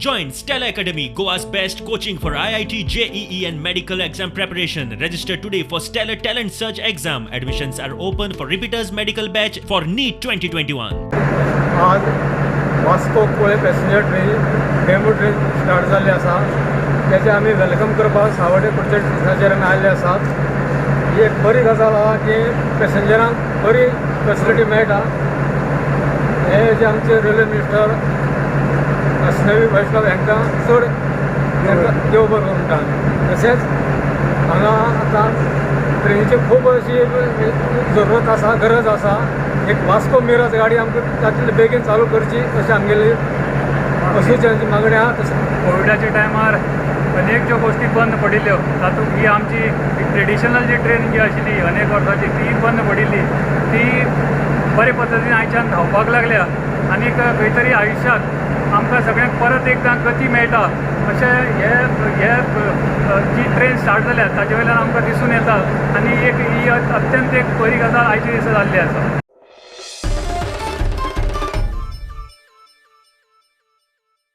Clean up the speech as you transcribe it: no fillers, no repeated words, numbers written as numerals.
Join Stella Academy, Goa's best coaching for IIT, JEE and medical exam preparation. Register today for Stellar Talent Search exam. Admissions are open for repeaters medical batch for NEET 2021. आज Vasco Kolem passenger train demo train start जाल्ली आसा. तेजे आमी welcome करपाक सावड्डे कडच्या स्टेशनाचेर आमी आयल्ले आसात. ही एक बरी गजाल आसा की पॅसेंजरांक बरी फॅसिलिटी मेळटा. हे जे आमचे रेल्वे मिनिस्टर अश्विनी वैष्णव हांकां चड देव बरो म्हणटा. तशेंच हांगा आतां ट्रेनीची खूब अशी जरूरत आसा, गरज आसा. एक वास्को मिरज गाडी आमकां तातूंत बेगीन चालू करची अशी आमगेली अशीची मागणी आहा. तशें कोविडाच्या टायमार अनेक ज्यो गोष्टी बंद पडिल्ल्यो तातूंत ही आमची ट्रेडिशनल जी ट्रेन जी आशिल्ली अनेक वर्सांची ती बंद पडिल्ली. ती बरे पद्दतीन आयच्यान धांवपाक लागल्या आनी खंय आयुश्यात आमकां सगळ्यांक परत एकदां गती मेळटा अशें हे जी ट्रेन स्टार्ट जाल्या ताजे वयल्यान आमकां दिसून येता. आनी ही अत्यंत एक बरी गजाल आयचे दिसा जाल्ली आसा.